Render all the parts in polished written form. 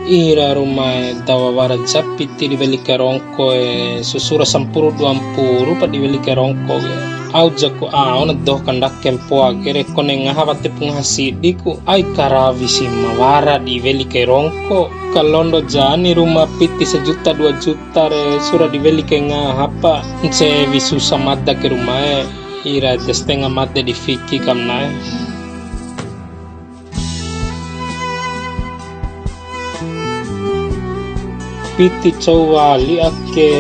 Ira rumah dawawara japiti di beli kerongko susura sampuru duampuru pa di beli kerongko au jaku au na doh kandak kempo agere kone ngahavate punghasidiku ai karavi si mawara di beli kerongko kalondo jani rumah piti 1 juta 2 juta re sura di beli ke ngahapa nce visusa madda ke rumah ira destenga madda di fiki kamna piti cowali ake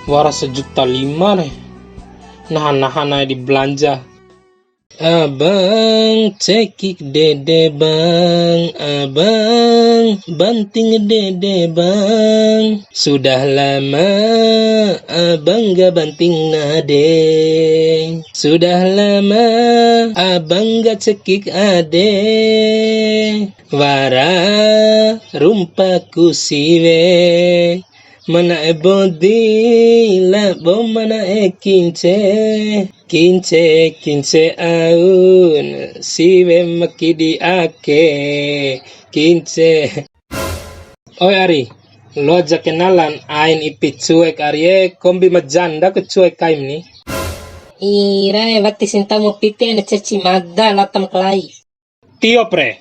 wara 1,5 juta nih nahan di belanja. Abang cekik dede bang, abang banting dede bang. Sudah lama abang gak banting nade. Sudah lama abang gak cekik ade. Wara rumpaku siwe. Mana bodi la bom mana kince aun siwe makidi ake kince. Oi Ari, lo aja kenalan ain ipit cuek Ari kombi majanda ke cuek kaim ni. Ira waktu sintamu piti ane ceci magda latam kelai. Tio pre.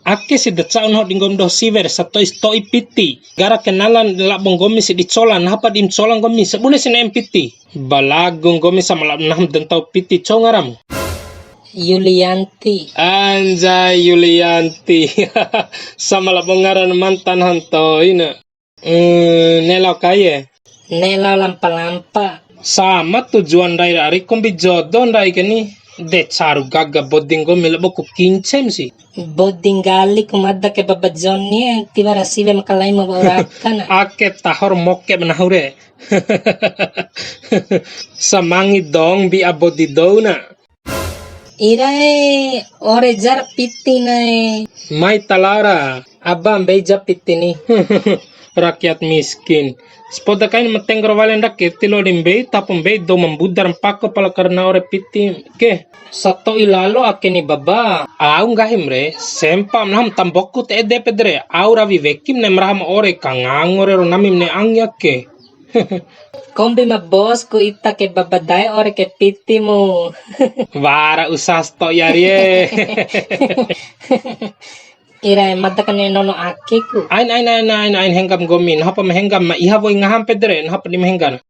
Ake si decaun hot dingom do siver sato istoi piti. Gara kenalan lak bonggomi si dicolan hapa dim colan gomi sebune si nem piti. Balagong gomi sama lak nam dentau piti congaram. Yulianti. Anjay Yulianti. Sama lak bongaran mantan hanto ina. Nelau kaya. Nelau lampa-lampa. Sama tujuan dari kombi jodoh dari kini. De caru gaga boding gomi lak boku kincem si. Boding gali kumadda ke babadzonnya tibara sive makalai mo baurakan. Ake tahor moke menahure. Samangi dong bi abodi dona. Ira ore jar piti nae. Mai talara abang beja piti ni. Rakyat miskin. Spoda kain metengro valen rakyat tilo dimbe tapum be do membudar pako pala karena ore piti ke. Sato ilalo ake ni baba au ngahim re sempam nam tambokku te ede pedre au ravi vekim ne mraham ore kangangore ro namim ne angyake. Kombi ma bos ku ita ke babadai ore ke piti mo. Wara usasto yarie. Ira madda kane nono ake ku. Ain hengam gomin hapa mehengam ma iha voi ngaham pedre hapa di mehenggan.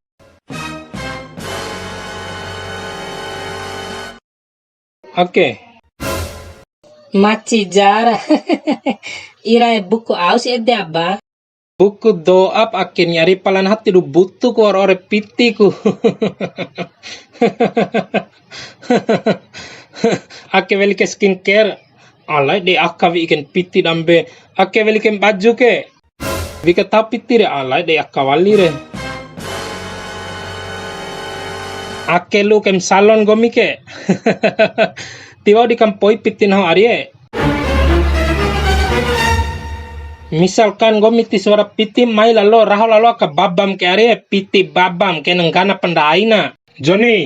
Oke. Maci jara. Ira buku aus ede aba. Buku doap akin nyari palan hati du butuh ku ore pitiku. Ake veli ke skincare. Alai de akavi ikan piti dambe. Ake veli ke baju ke. Vika tapiti re alai de akawali re. Ake lu kem salon gomi ke. Tiba di kampoi pitin ho arie. Misalkan gomiti suara piti mai lalo raho lalo ka babam ke arie piti babam ke nenggana pendaina. Johnny.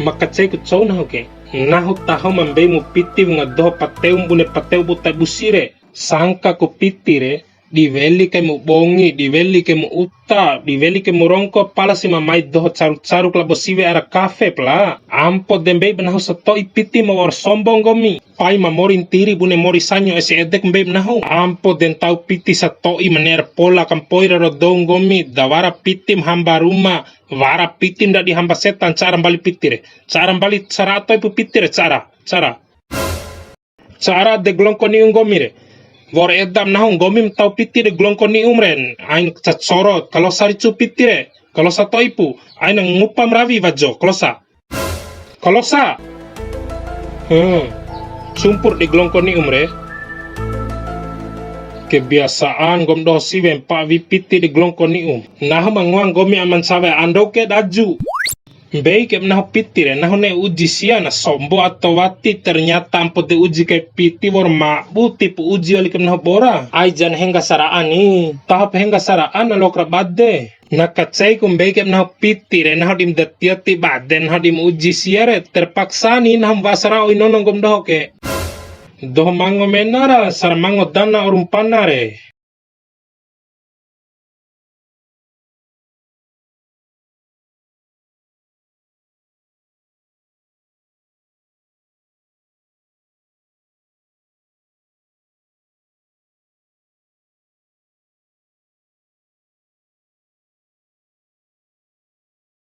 Maka cai ku cau naho ke. Naho taho mambe mu piti ngadoh pateu bune pateu butai busire. Sangka ku piti re. Diveli ke mu bongi, diveli ke mu uta, diveli ke mu rongko pala si mamai doh caru-caru klabo siwe ara kafe pla. Ampo dembe benahu sato ipiti mawar sombong gomi. Pai mamorin tiri bune mori sanyo ese edek mbe benahu. Ampo den tau piti sato i mener pola kampoira rodong gomi. Dawara pitim hamba rumah. Wara pitim da di hamba setan cara bali pitire. Cara bali cara atau ipu pitire cara. Cara de glongko niung gomi re. Vor edam nahung gomim tau piti de glongko ni umren ain cat sorot kalau sari cu piti re kalau sa toipu ain ngupam ravi vajo kalau sa sumpur de glongko ni umre kebiasaan gom do siwem pa vi piti de glongko ni nahum angwang gomi aman sawe ando ke daju Baik naho pitire naho ne uji siana sombo atau wati ternyata ampot de uji ke piti war mabu tipu uji oli naho bora ai jan henga saraani tahap henga saraan lokra badde nakacai kum baik naho pitire naho dim datiati baden naho dim uji siare terpaksa ni naho basara inonong gom doho ke doho mango menara sar mango dana urum panare